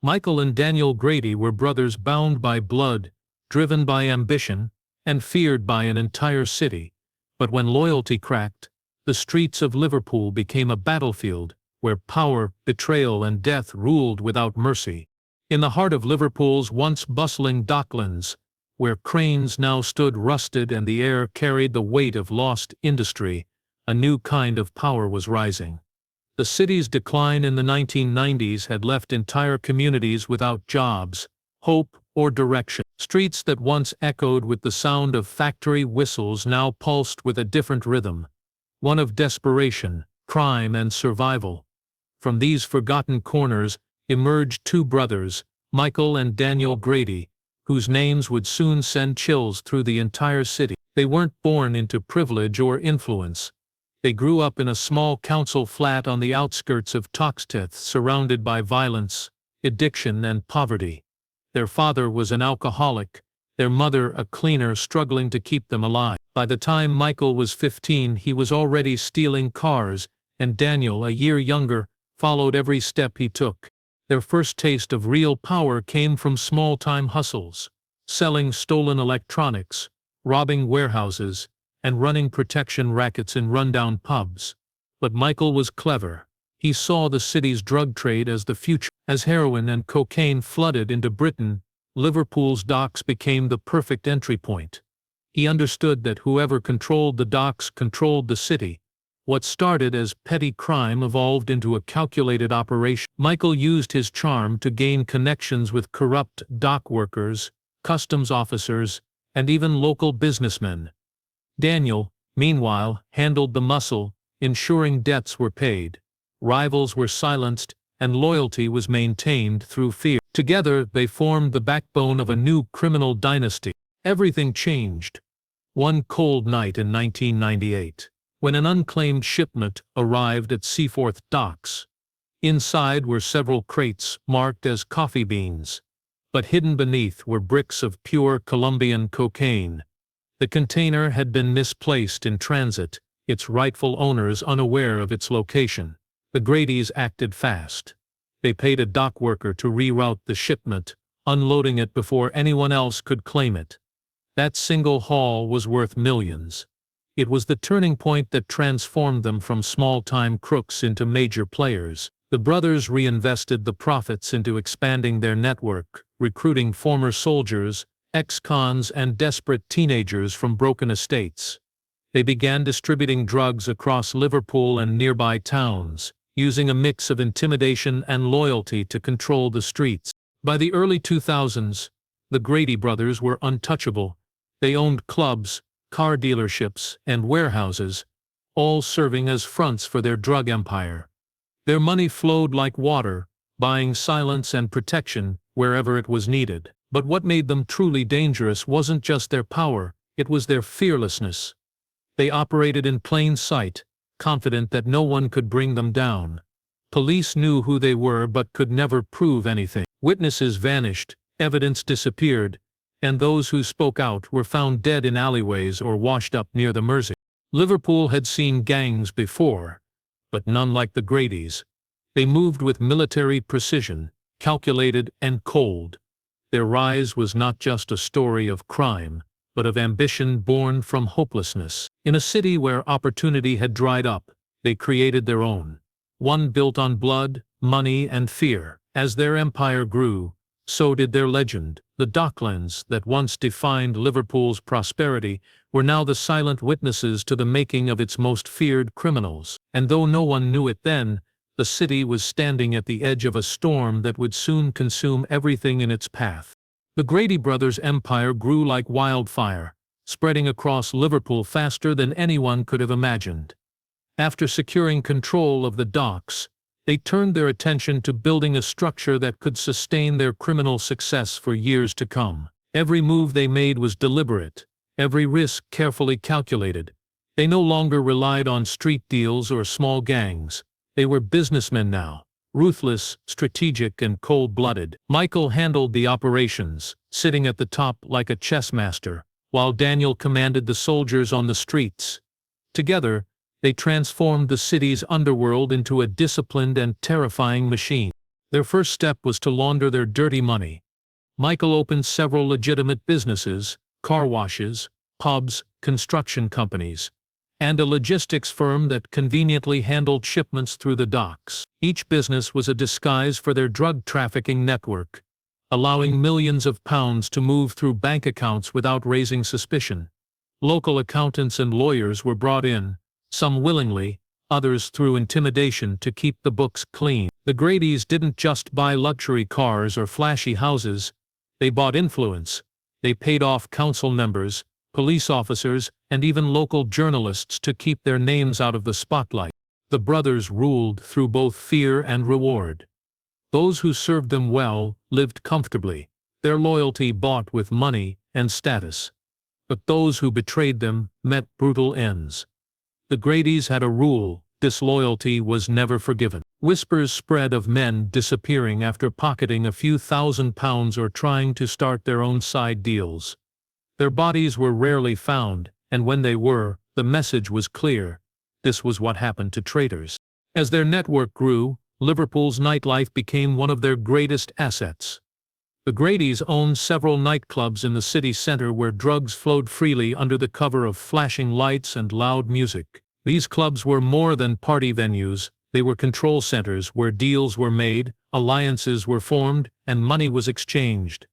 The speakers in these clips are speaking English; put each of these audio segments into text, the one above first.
Michael and Daniel Grady were brothers bound by blood, driven by ambition, and feared by an entire city. But when loyalty cracked, the streets of Liverpool became a battlefield where power, betrayal, and death ruled without mercy. In the heart of Liverpool's once bustling docklands, where cranes now stood rusted and the air carried the weight of lost industry, a new kind of power was rising. The city's decline in the 1990s had left entire communities without jobs, hope, or direction. Streets that once echoed with the sound of factory whistles now pulsed with a different rhythm, one of desperation, crime, and survival. From these forgotten corners emerged two brothers, Michael and Daniel Grady, whose names would soon send chills through the entire city. They weren't born into privilege or influence. They grew up in a small council flat on the outskirts of Toxteth, surrounded by violence, addiction, and poverty. Their father was an alcoholic, their mother a cleaner struggling to keep them alive. By the time Michael was 15, he was already stealing cars, and Daniel, a year younger, followed every step he took. Their first taste of real power came from small-time hustles, selling stolen electronics, robbing warehouses, and running protection rackets in rundown pubs. But Michael was clever. He saw the city's drug trade as the future. As heroin and cocaine flooded into Britain, Liverpool's docks became the perfect entry point. He understood that whoever controlled the docks controlled the city. What started as petty crime evolved into a calculated operation. Michael used his charm to gain connections with corrupt dock workers, customs officers, and even local businessmen. Daniel, meanwhile, handled the muscle, ensuring debts were paid, rivals were silenced, and loyalty was maintained through fear. Together, they formed the backbone of a new criminal dynasty. Everything changed one cold night in 1998, when an unclaimed shipment arrived at Seaforth docks. Inside were several crates marked as coffee beans, but hidden beneath were bricks of pure Colombian cocaine. The container had been misplaced in transit, its rightful owners unaware of its location. The Gradys acted fast. They paid a dock worker to reroute the shipment, unloading it before anyone else could claim it. That single haul was worth millions. It was the turning point that transformed them from small-time crooks into major players. The brothers reinvested the profits into expanding their network, recruiting former soldiers, ex-cons, and desperate teenagers from broken estates. They began distributing drugs across Liverpool and nearby towns, using a mix of intimidation and loyalty to control the streets. By the early 2000s, the Grady brothers were untouchable. They owned clubs, car dealerships, and warehouses, all serving as fronts for their drug empire. Their money flowed like water, buying silence and protection wherever it was needed. But what made them truly dangerous wasn't just their power, it was their fearlessness. They operated in plain sight, confident that no one could bring them down. Police knew who they were but could never prove anything. Witnesses vanished, evidence disappeared, and those who spoke out were found dead in alleyways or washed up near the Mersey. Liverpool had seen gangs before, but none like the Gradys. They moved with military precision, calculated and cold. Their rise was not just a story of crime, but of ambition born from hopelessness. In a city where opportunity had dried up, they created their own. One built on blood, money, and fear. As their empire grew, so did their legend. The docklands that once defined Liverpool's prosperity were now the silent witnesses to the making of its most feared criminals. And though no one knew it then, the city was standing at the edge of a storm that would soon consume everything in its path. The Grady brothers' empire grew like wildfire, spreading across Liverpool faster than anyone could have imagined. After securing control of the docks, they turned their attention to building a structure that could sustain their criminal success for years to come. Every move they made was deliberate, every risk carefully calculated. They no longer relied on street deals or small gangs. They were businessmen now, ruthless, strategic, and cold-blooded. Michael handled the operations, sitting at the top like a chess master, while Daniel commanded the soldiers on the streets. Together, they transformed the city's underworld into a disciplined and terrifying machine. Their first step was to launder their dirty money. Michael opened several legitimate businesses, car washes, pubs, construction companies, and a logistics firm that conveniently handled shipments through the docks. Each business was a disguise for their drug trafficking network, allowing millions of pounds to move through bank accounts without raising suspicion. Local accountants and lawyers were brought in, some willingly, others through intimidation to keep the books clean. The Gradys didn't just buy luxury cars or flashy houses, they bought influence. They paid off council members, police officers, and even local journalists to keep their names out of the spotlight. The brothers ruled through both fear and reward. Those who served them well lived comfortably, their loyalty bought with money and status. But those who betrayed them met brutal ends. The Gradys had a rule: disloyalty was never forgiven. Whispers spread of men disappearing after pocketing a few £1,000s or trying to start their own side deals. Their bodies were rarely found, and when they were, the message was clear: this was what happened to traitors. As their network grew, Liverpool's nightlife became one of their greatest assets. The Gradys owned several nightclubs in the city centre where drugs flowed freely under the cover of flashing lights and loud music. These clubs were more than party venues, they were control centres where deals were made, alliances were formed, and money was exchanged.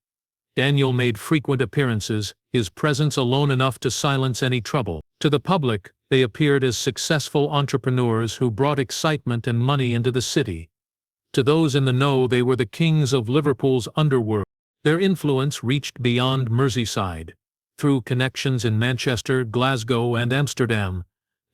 Daniel made frequent appearances, his presence alone enough to silence any trouble. To the public, they appeared as successful entrepreneurs who brought excitement and money into the city. To those in the know, they were the kings of Liverpool's underworld. Their influence reached beyond Merseyside. Through connections in Manchester, Glasgow, and Amsterdam,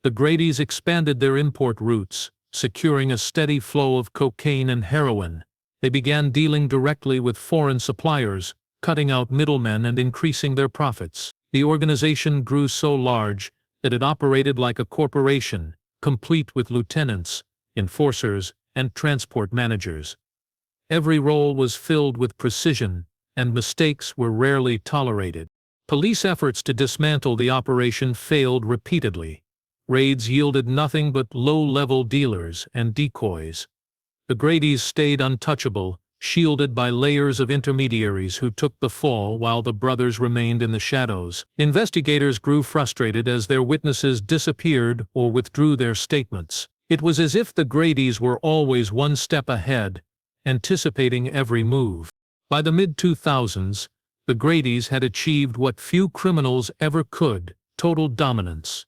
the Gradys expanded their import routes, securing a steady flow of cocaine and heroin. They began dealing directly with foreign suppliers, cutting out middlemen and increasing their profits. The organization grew so large that it operated like a corporation, complete with lieutenants, enforcers, and transport managers. Every role was filled with precision, and mistakes were rarely tolerated. Police efforts to dismantle the operation failed repeatedly. Raids yielded nothing but low-level dealers and decoys. The Gradys stayed untouchable, shielded by layers of intermediaries who took the fall while the brothers remained in the shadows. Investigators grew frustrated as their witnesses disappeared or withdrew their statements. It was as if the Gradys were always one step ahead, anticipating every move. By the mid-2000s, the Gradys had achieved what few criminals ever could: total dominance.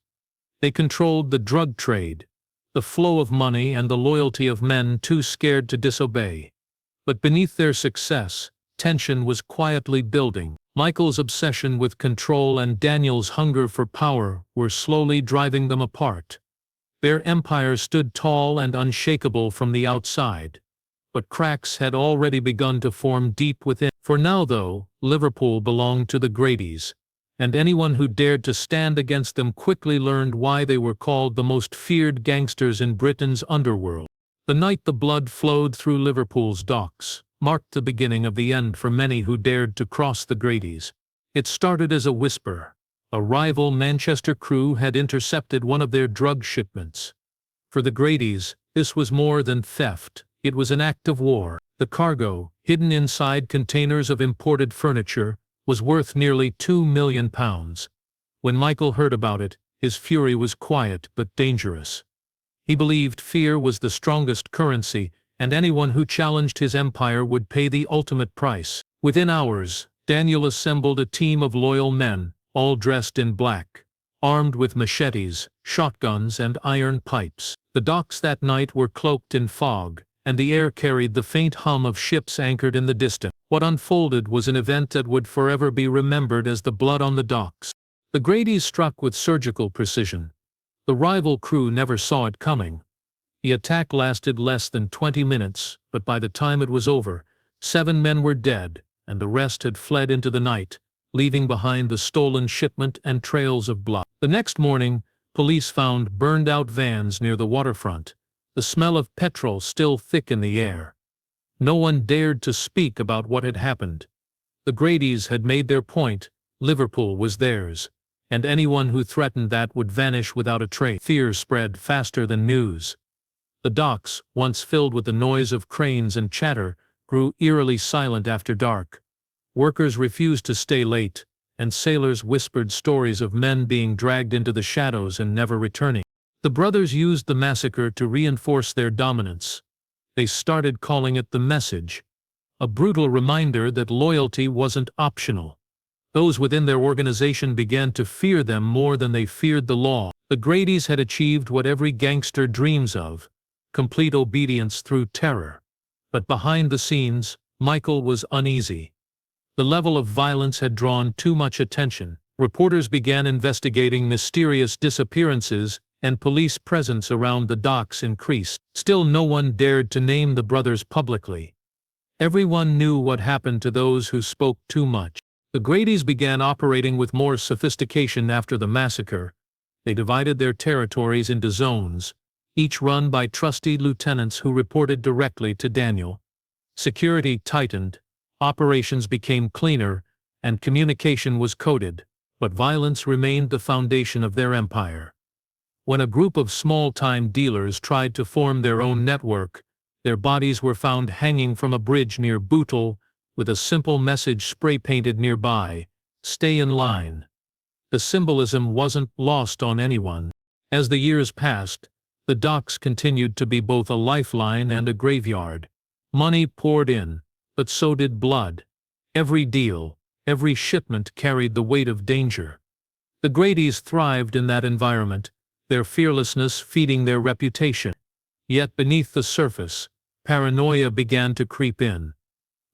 They controlled the drug trade, the flow of money, and the loyalty of men too scared to disobey. But beneath their success, tension was quietly building. Michael's obsession with control and Daniel's hunger for power were slowly driving them apart. Their empire stood tall and unshakable from the outside, but cracks had already begun to form deep within. For now, though, Liverpool belonged to the Gradys, and anyone who dared to stand against them quickly learned why they were called the most feared gangsters in Britain's underworld. The night the blood flowed through Liverpool's docks marked the beginning of the end for many who dared to cross the Gradys. It started as a whisper. A rival Manchester crew had intercepted one of their drug shipments. For the Gradys, this was more than theft, it was an act of war. The cargo, hidden inside containers of imported furniture, was worth nearly £2 million. When Michael heard about it, his fury was quiet but dangerous. He believed fear was the strongest currency, and anyone who challenged his empire would pay the ultimate price. Within hours, Daniel assembled a team of loyal men, all dressed in black, armed with machetes, shotguns, and iron pipes. The docks that night were cloaked in fog, and the air carried the faint hum of ships anchored in the distance. What unfolded was an event that would forever be remembered as the blood on the docks. The Gradys struck with surgical precision. The rival crew never saw it coming. The attack lasted less than 20 minutes, but by the time it was over, 7 men were dead, and the rest had fled into the night, leaving behind the stolen shipment and trails of blood. The next morning, police found burned-out vans near the waterfront, the smell of petrol still thick in the air. No one dared to speak about what had happened. The Gradys had made their point, Liverpool was theirs, and anyone who threatened that would vanish without a trace. Fear spread faster than news. The docks, once filled with the noise of cranes and chatter, grew eerily silent after dark. Workers refused to stay late, and sailors whispered stories of men being dragged into the shadows and never returning. The brothers used the massacre to reinforce their dominance. They started calling it the Message, a brutal reminder that loyalty wasn't optional. Those within their organization began to fear them more than they feared the law. The Gradys had achieved what every gangster dreams of: complete obedience through terror. But behind the scenes, Michael was uneasy. The level of violence had drawn too much attention. Reporters began investigating mysterious disappearances, and police presence around the docks increased. Still, no one dared to name the brothers publicly. Everyone knew what happened to those who spoke too much. The Gradys began operating with more sophistication after the massacre. They divided their territories into zones, each run by trusty lieutenants who reported directly to Daniel. Security tightened, operations became cleaner, and communication was coded, but violence remained the foundation of their empire. When a group of small-time dealers tried to form their own network, their bodies were found hanging from a bridge near Bootle, with a simple message spray-painted nearby: "Stay in line." The symbolism wasn't lost on anyone. As the years passed, the docks continued to be both a lifeline and a graveyard. Money poured in, but so did blood. Every deal, every shipment carried the weight of danger. The Gradys thrived in that environment, their fearlessness feeding their reputation. Yet beneath the surface, paranoia began to creep in.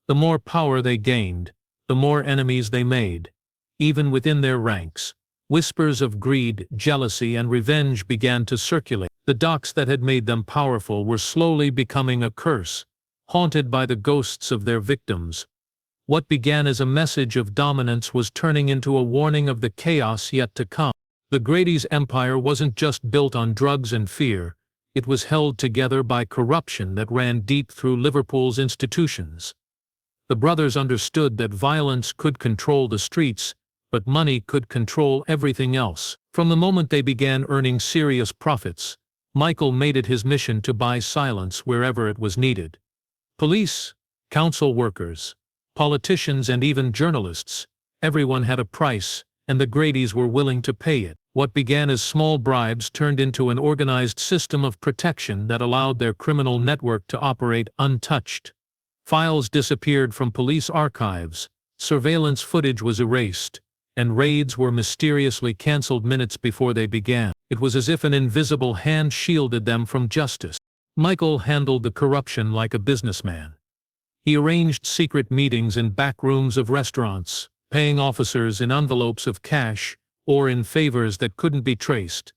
The more power they gained, the more enemies they made. Even within their ranks, whispers of greed, jealousy, and revenge began to circulate. The docks that had made them powerful were slowly becoming a curse, haunted by the ghosts of their victims. What began as a message of dominance was turning into a warning of the chaos yet to come. The Gradys' empire wasn't just built on drugs and fear, it was held together by corruption that ran deep through Liverpool's institutions. The brothers understood that violence could control the streets, but money could control everything else. From the moment they began earning serious profits, Michael made it his mission to buy silence wherever it was needed. Police, council workers, politicians, and even journalists, everyone had a price, and the Gradys were willing to pay it. What began as small bribes turned into an organized system of protection that allowed their criminal network to operate untouched. Files disappeared from police archives, surveillance footage was erased, and raids were mysteriously canceled minutes before they began. It was as if an invisible hand shielded them from justice. Michael handled the corruption like a businessman. He arranged secret meetings in back rooms of restaurants, paying officers in envelopes of cash or in favors that couldn't be traced.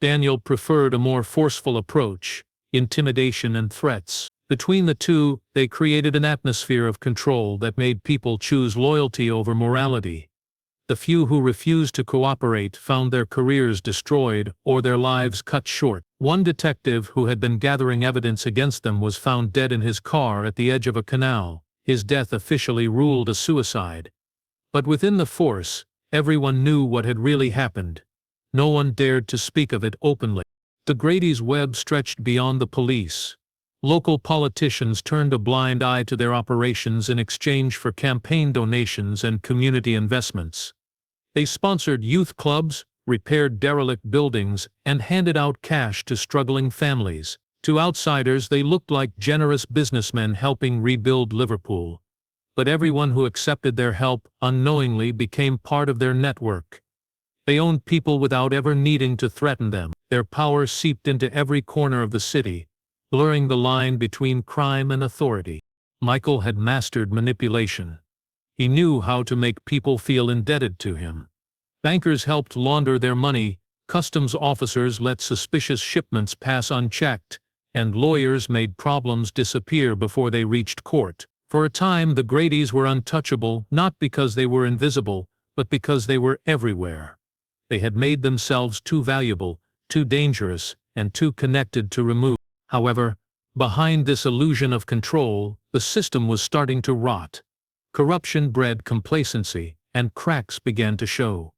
Daniel preferred a more forceful approach: intimidation and threats. Between the two, they created an atmosphere of control that made people choose loyalty over morality. The few who refused to cooperate found their careers destroyed or their lives cut short. One detective who had been gathering evidence against them was found dead in his car at the edge of a canal. His death officially ruled a suicide. But within the force, everyone knew what had really happened. No one dared to speak of it openly. The Gradys' web stretched beyond the police. Local politicians turned a blind eye to their operations in exchange for campaign donations and community investments. They sponsored youth clubs, repaired derelict buildings, and handed out cash to struggling families. To outsiders, they looked like generous businessmen helping rebuild Liverpool. But everyone who accepted their help unknowingly became part of their network. They owned people without ever needing to threaten them. Their power seeped into every corner of the city, blurring the line between crime and authority. Michael had mastered manipulation. He knew how to make people feel indebted to him. Bankers helped launder their money, customs officers let suspicious shipments pass unchecked, and lawyers made problems disappear before they reached court. For a time, the Gradys were untouchable, not because they were invisible, but because they were everywhere. They had made themselves too valuable, too dangerous, and too connected to remove. However, behind this illusion of control, the system was starting to rot. Corruption bred complacency, and cracks began to show.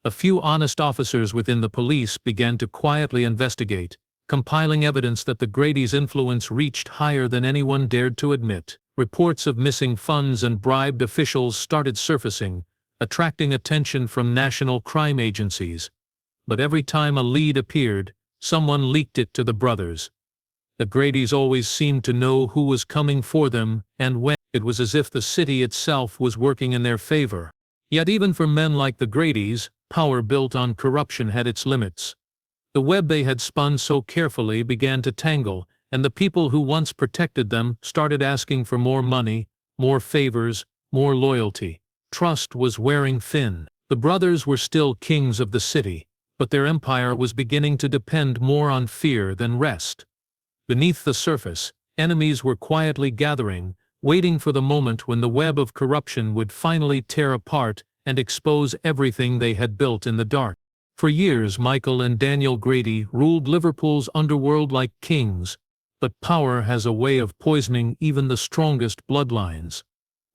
A few honest officers within the police began to quietly investigate, compiling evidence that the Grady's influence reached higher than anyone dared to admit. Reports of missing funds and bribed officials started surfacing, attracting attention from national crime agencies. But every time a lead appeared, someone leaked it to the brothers. The Gradys always seemed to know who was coming for them and when. It was as if the city itself was working in their favor. Yet even for men like the Gradys, power built on corruption had its limits. The web they had spun so carefully began to tangle, and the people who once protected them started asking for more money, more favors, more loyalty. Trust was wearing thin. The brothers were still kings of the city, but their empire was beginning to depend more on fear than rest. Beneath the surface, enemies were quietly gathering, waiting for the moment when the web of corruption would finally tear apart and expose everything they had built in the dark. For years, Michael and Daniel Grady ruled Liverpool's underworld like kings, but power has a way of poisoning even the strongest bloodlines.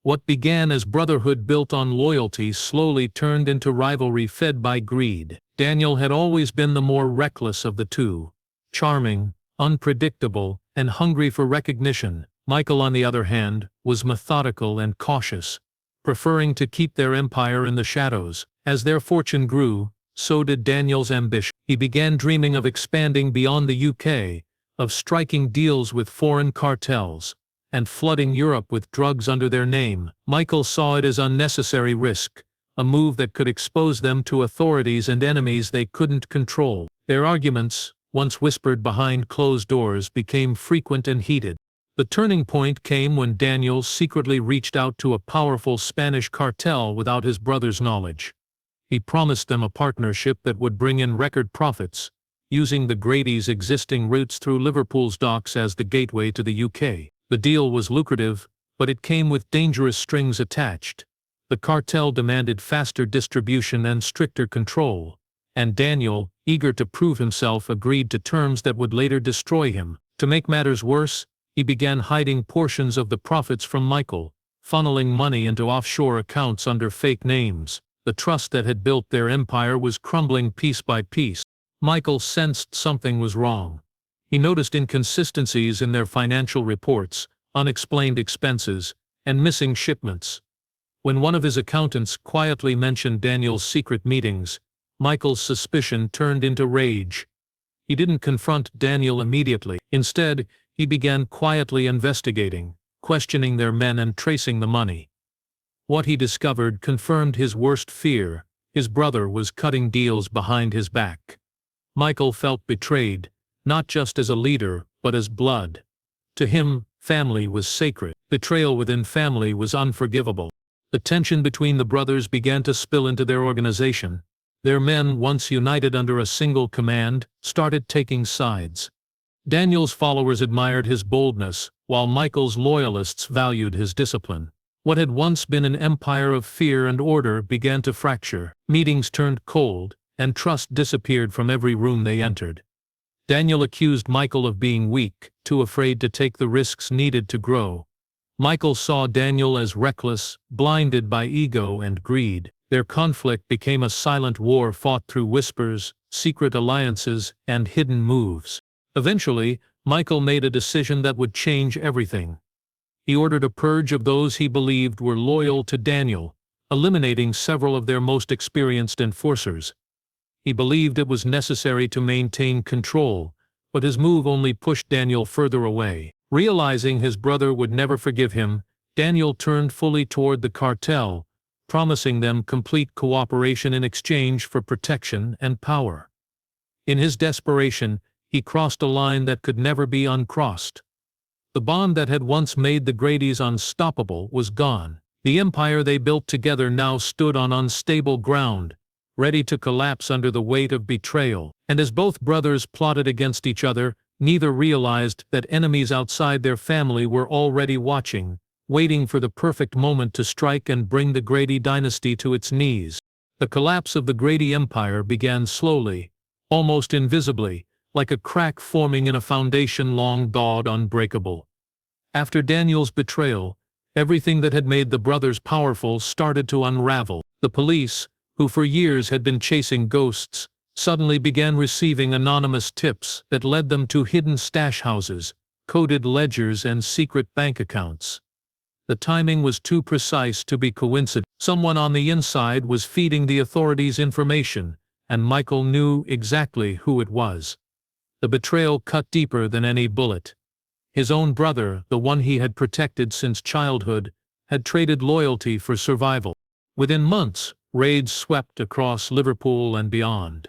What began as brotherhood built on loyalty slowly turned into rivalry fed by greed. Daniel had always been the more reckless of the two, charming, unpredictable, and hungry for recognition. Michael, on the other hand, was methodical and cautious, preferring to keep their empire in the shadows. As their fortune grew, so did Daniel's ambition. He began dreaming of expanding beyond the UK, of striking deals with foreign cartels, and flooding Europe with drugs under their name. Michael saw it as unnecessary risk, a move that could expose them to authorities and enemies they couldn't control. Their arguments, once whispered behind closed doors, became frequent and heated. The turning point came when Daniel secretly reached out to a powerful Spanish cartel without his brother's knowledge. He promised them a partnership that would bring in record profits, using the Grady's existing routes through Liverpool's docks as the gateway to the UK. The deal was lucrative, but it came with dangerous strings attached. The cartel demanded faster distribution and stricter control, and Daniel, eager to prove himself, agreed to terms that would later destroy him. To make matters worse, he began hiding portions of the profits from Michael, funneling money into offshore accounts under fake names. The trust that had built their empire was crumbling piece by piece. Michael sensed something was wrong. He noticed inconsistencies in their financial reports, unexplained expenses, and missing shipments. When one of his accountants quietly mentioned Daniel's secret meetings, Michael's suspicion turned into rage. He didn't confront Daniel immediately. Instead, he began quietly investigating, questioning their men and tracing the money. What he discovered confirmed his worst fear: his brother was cutting deals behind his back. Michael felt betrayed, not just as a leader, but as blood. To him, family was sacred. Betrayal within family was unforgivable. The tension between the brothers began to spill into their organization. Their men, once united under a single command, started taking sides. Daniel's followers admired his boldness, while Michael's loyalists valued his discipline. What had once been an empire of fear and order began to fracture. Meetings turned cold, and trust disappeared from every room they entered. Daniel accused Michael of being weak, too afraid to take the risks needed to grow. Michael saw Daniel as reckless, blinded by ego and greed. Their conflict became a silent war fought through whispers, secret alliances, and hidden moves. Eventually, Michael made a decision that would change everything. He ordered a purge of those he believed were loyal to Daniel, eliminating several of their most experienced enforcers. He believed it was necessary to maintain control, but his move only pushed Daniel further away. Realizing his brother would never forgive him, Daniel turned fully toward the cartel, promising them complete cooperation in exchange for protection and power. In his desperation, he crossed a line that could never be uncrossed. The bond that had once made the Gradys unstoppable was gone. The empire they built together now stood on unstable ground, ready to collapse under the weight of betrayal. And as both brothers plotted against each other, neither realized that enemies outside their family were already watching, waiting for the perfect moment to strike and bring the Grady dynasty to its knees. The collapse of the Grady Empire began slowly, almost invisibly, like a crack forming in a foundation long thought unbreakable. After Daniel's betrayal, everything that had made the brothers powerful started to unravel. The police, who for years had been chasing ghosts, suddenly began receiving anonymous tips that led them to hidden stash houses, coded ledgers and secret bank accounts. The timing was too precise to be coincidence. Someone on the inside was feeding the authorities information, and Michael knew exactly who it was. The betrayal cut deeper than any bullet. His own brother, the one he had protected since childhood, had traded loyalty for survival. Within months, raids swept across Liverpool and beyond.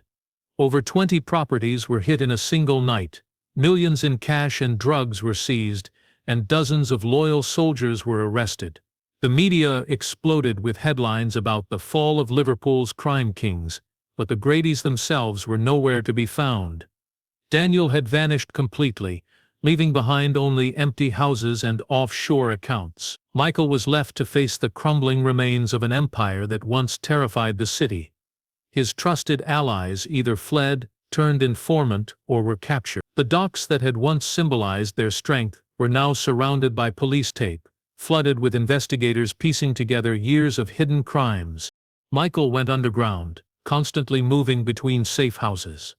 Over 20 properties were hit in a single night, millions in cash and drugs were seized, and dozens of loyal soldiers were arrested. The media exploded with headlines about the fall of Liverpool's crime kings, but the Gradys themselves were nowhere to be found. Daniel had vanished completely, leaving behind only empty houses and offshore accounts. Michael was left to face the crumbling remains of an empire that once terrified the city. His trusted allies either fled, turned informant, or were captured. The docks that had once symbolized their strength were now surrounded by police tape, flooded with investigators piecing together years of hidden crimes. Michael went underground, constantly moving between safe houses.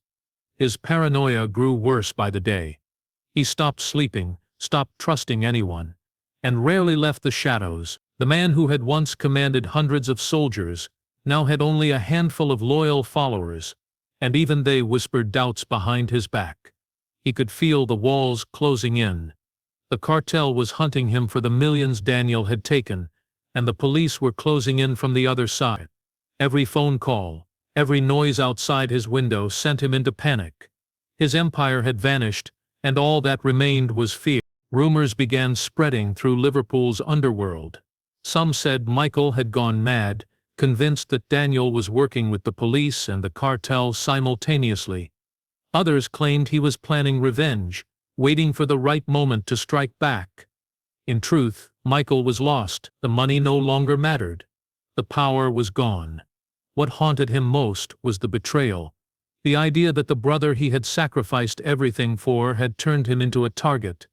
His paranoia grew worse by the day. He stopped sleeping, stopped trusting anyone, and rarely left the shadows. The man who had once commanded hundreds of soldiers now had only a handful of loyal followers, and even they whispered doubts behind his back. He could feel the walls closing in. The cartel was hunting him for the millions Daniel had taken, and the police were closing in from the other side. Every phone call, every noise outside his window sent him into panic. His empire had vanished, and all that remained was fear. Rumors began spreading through Liverpool's underworld. Some said Michael had gone mad, convinced that Daniel was working with the police and the cartel simultaneously. Others claimed he was planning revenge, waiting for the right moment to strike back. In truth, Michael was lost. The money no longer mattered. The power was gone. What haunted him most was the betrayal. The idea that the brother he had sacrificed everything for had turned him into a target.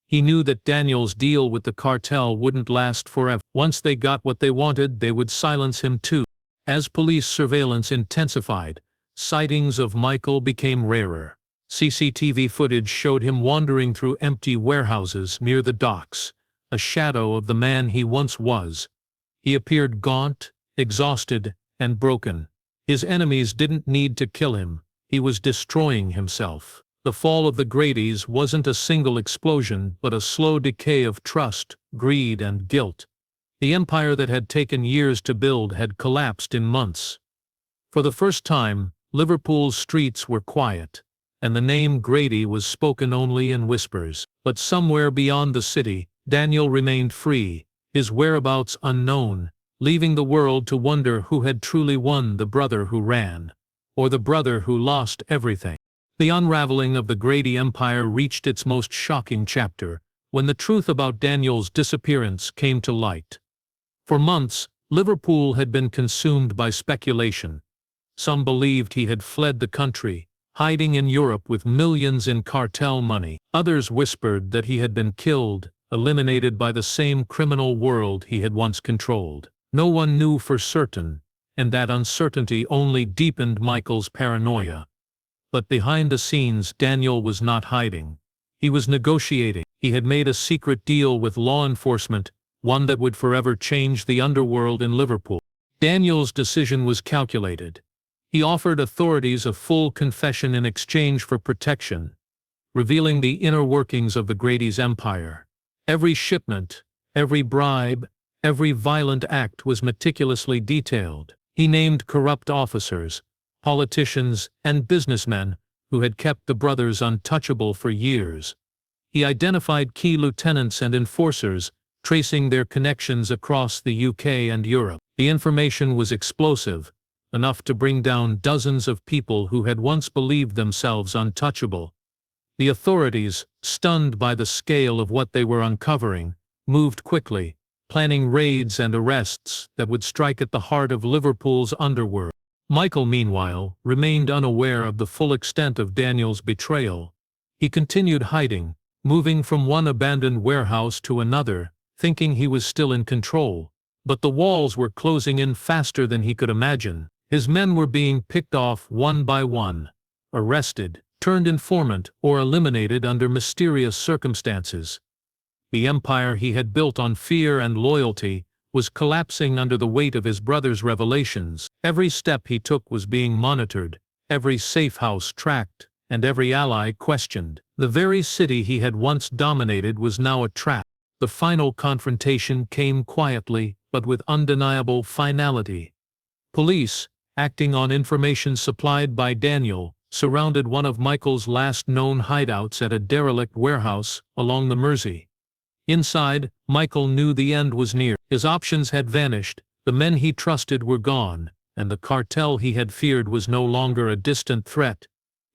He knew that Daniel's deal with the cartel wouldn't last forever. Once they got what they wanted, they would silence him too. As police surveillance intensified, sightings of Michael became rarer. CCTV footage showed him wandering through empty warehouses near the docks, a shadow of the man he once was. He appeared gaunt, exhausted, and broken. His enemies didn't need to kill him. He was destroying himself. The fall of the Gradys wasn't a single explosion, but a slow decay of trust, greed, and guilt. The empire that had taken years to build had collapsed in months. For the first time, Liverpool's streets were quiet, and the name Grady was spoken only in whispers. But somewhere beyond the city, Daniel remained free, his whereabouts unknown, leaving the world to wonder who had truly won, the brother who ran, or the brother who lost everything. The unraveling of the Grady Empire reached its most shocking chapter, when the truth about Daniel's disappearance came to light. For months, Liverpool had been consumed by speculation. Some believed he had fled the country, hiding in Europe with millions in cartel money. Others whispered that he had been killed, eliminated by the same criminal world he had once controlled. No one knew for certain, and that uncertainty only deepened Michael's paranoia. But behind the scenes, Daniel was not hiding. He was negotiating. He had made a secret deal with law enforcement, one that would forever change the underworld in Liverpool. Daniel's decision was calculated. He offered authorities a full confession in exchange for protection, revealing the inner workings of the Grady's empire. Every shipment, every bribe, every violent act was meticulously detailed. He named corrupt officers, politicians, and businessmen who had kept the brothers untouchable for years. He identified key lieutenants and enforcers, tracing their connections across the UK and Europe. The information was explosive, enough to bring down dozens of people who had once believed themselves untouchable. The authorities, stunned by the scale of what they were uncovering, moved quickly, planning raids and arrests that would strike at the heart of Liverpool's underworld. Michael, meanwhile, remained unaware of the full extent of Daniel's betrayal. He continued hiding, moving from one abandoned warehouse to another, thinking he was still in control. But the walls were closing in faster than he could imagine. His men were being picked off one by one, arrested, turned informant, or eliminated under mysterious circumstances. The empire he had built on fear and loyalty was collapsing under the weight of his brother's revelations. Every step he took was being monitored, every safe house tracked, and every ally questioned. The very city he had once dominated was now a trap. The final confrontation came quietly, but with undeniable finality. Police, acting on information supplied by Daniel, surrounded one of Michael's last known hideouts at a derelict warehouse along the Mersey. Inside, Michael knew the end was near. His options had vanished, the men he trusted were gone, and the cartel he had feared was no longer a distant threat.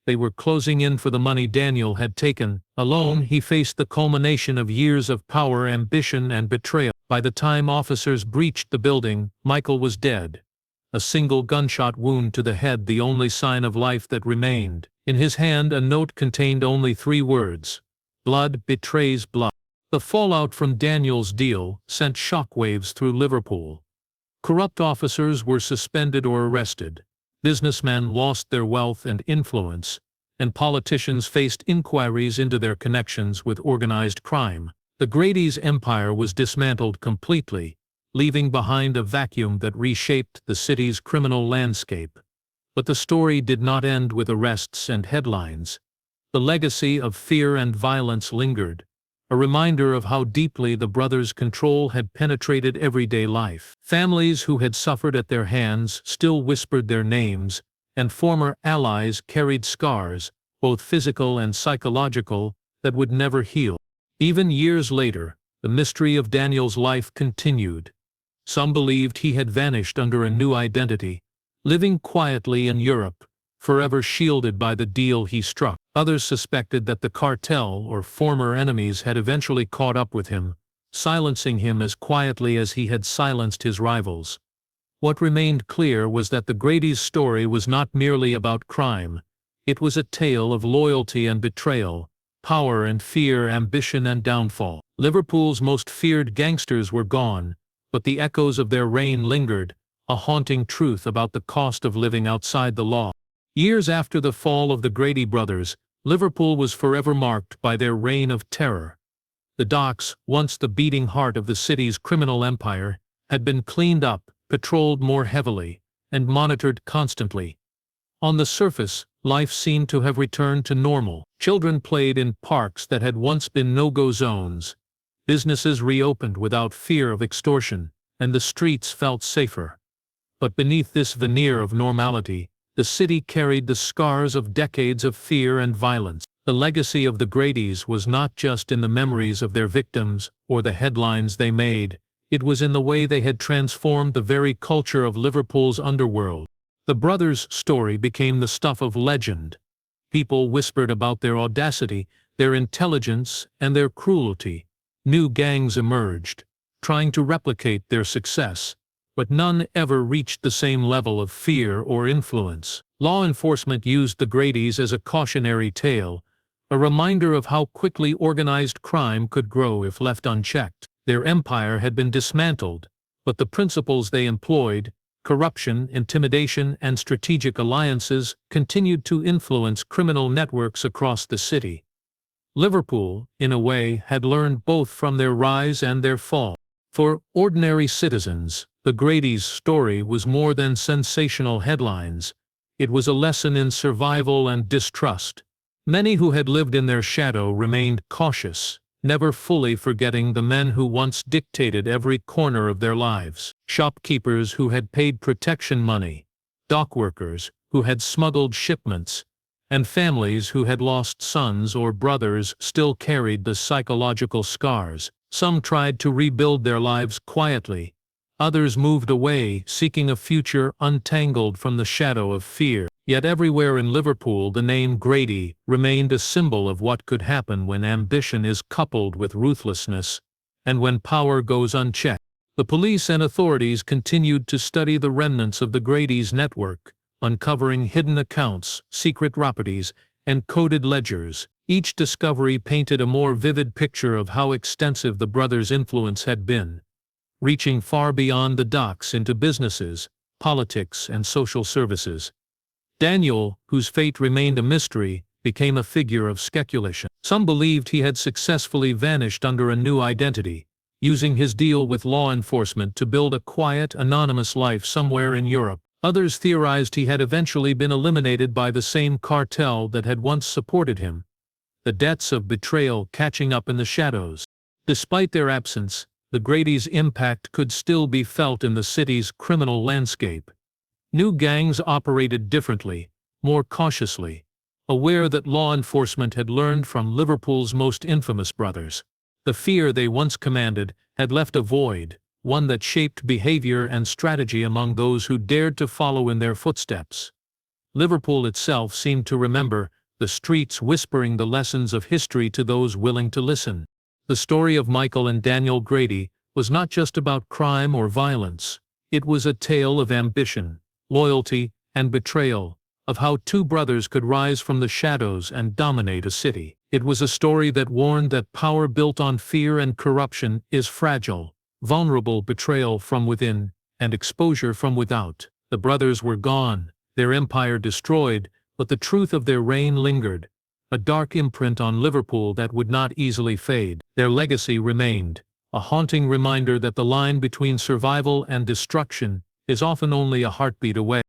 They were closing in for the money Daniel had taken. Alone, he faced the culmination of years of power, ambition, and betrayal. By the time officers breached the building, Michael was dead. A single gunshot wound to the head, the only sign of life that remained. In his hand, a note contained only 3 words: "Blood betrays blood." The fallout from Daniel's deal sent shockwaves through Liverpool. Corrupt officers were suspended or arrested. Businessmen lost their wealth and influence, and politicians faced inquiries into their connections with organized crime. The Grady's empire was dismantled completely, leaving behind a vacuum that reshaped the city's criminal landscape. But the story did not end with arrests and headlines. The legacy of fear and violence lingered, a reminder of how deeply the brothers' control had penetrated everyday life. Families who had suffered at their hands still whispered their names, and former allies carried scars, both physical and psychological, that would never heal. Even years later, the mystery of Daniel's life continued. Some believed he had vanished under a new identity, living quietly in Europe, forever shielded by the deal he struck. Others suspected that the cartel or former enemies had eventually caught up with him, silencing him as quietly as he had silenced his rivals. What remained clear was that the Grady's story was not merely about crime. It was a tale of loyalty and betrayal, power and fear, ambition and downfall. Liverpool's most feared gangsters were gone, but the echoes of their reign lingered, a haunting truth about the cost of living outside the law. Years after the fall of the Grady Brothers, Liverpool was forever marked by their reign of terror. The docks, once the beating heart of the city's criminal empire, had been cleaned up, patrolled more heavily, and monitored constantly. On the surface, life seemed to have returned to normal. Children played in parks that had once been no-go zones. Businesses reopened without fear of extortion, and the streets felt safer. But beneath this veneer of normality, the city carried the scars of decades of fear and violence. The legacy of the Gradys was not just in the memories of their victims or the headlines they made, it was in the way they had transformed the very culture of Liverpool's underworld. The brothers' story became the stuff of legend. People whispered about their audacity, their intelligence, and their cruelty. New gangs emerged, trying to replicate their success, but none ever reached the same level of fear or influence. Law enforcement used the Gradys as a cautionary tale, a reminder of how quickly organized crime could grow if left unchecked. Their empire had been dismantled, but the principles they employed, corruption, intimidation, and strategic alliances, continued to influence criminal networks across the city. Liverpool, in a way, had learned both from their rise and their fall. For ordinary citizens, the Grady's story was more than sensational headlines. It was a lesson in survival and distrust. Many who had lived in their shadow remained cautious, never fully forgetting the men who once dictated every corner of their lives. Shopkeepers who had paid protection money, dock workers who had smuggled shipments, and families who had lost sons or brothers still carried the psychological scars. Some tried to rebuild their lives quietly. Others moved away, seeking a future untangled from the shadow of fear. Yet everywhere in Liverpool the name Grady remained a symbol of what could happen when ambition is coupled with ruthlessness, and when power goes unchecked. The police and authorities continued to study the remnants of the Grady's network, uncovering hidden accounts, secret properties, and coded ledgers. Each discovery painted a more vivid picture of how extensive the brothers' influence had been, reaching far beyond the docks into businesses, politics, and social services. Daniel, whose fate remained a mystery, became a figure of speculation. Some believed he had successfully vanished under a new identity, using his deal with law enforcement to build a quiet, anonymous life somewhere in Europe. Others theorized he had eventually been eliminated by the same cartel that had once supported him, the debts of betrayal catching up in the shadows. Despite their absence, the Grady's impact could still be felt in the city's criminal landscape. New gangs operated differently, more cautiously, aware that law enforcement had learned from Liverpool's most infamous brothers. The fear they once commanded had left a void, one that shaped behavior and strategy among those who dared to follow in their footsteps. Liverpool itself seemed to remember, the streets whispering the lessons of history to those willing to listen. The story of Michael and Daniel Grady was not just about crime or violence. It was a tale of ambition, loyalty, and betrayal, of how two brothers could rise from the shadows and dominate a city. It was a story that warned that power built on fear and corruption is fragile, vulnerable. Betrayal from within, and exposure from without. The brothers were gone, their empire destroyed, but the truth of their reign lingered, a dark imprint on Liverpool that would not easily fade. Their legacy remained, a haunting reminder that the line between survival and destruction is often only a heartbeat away.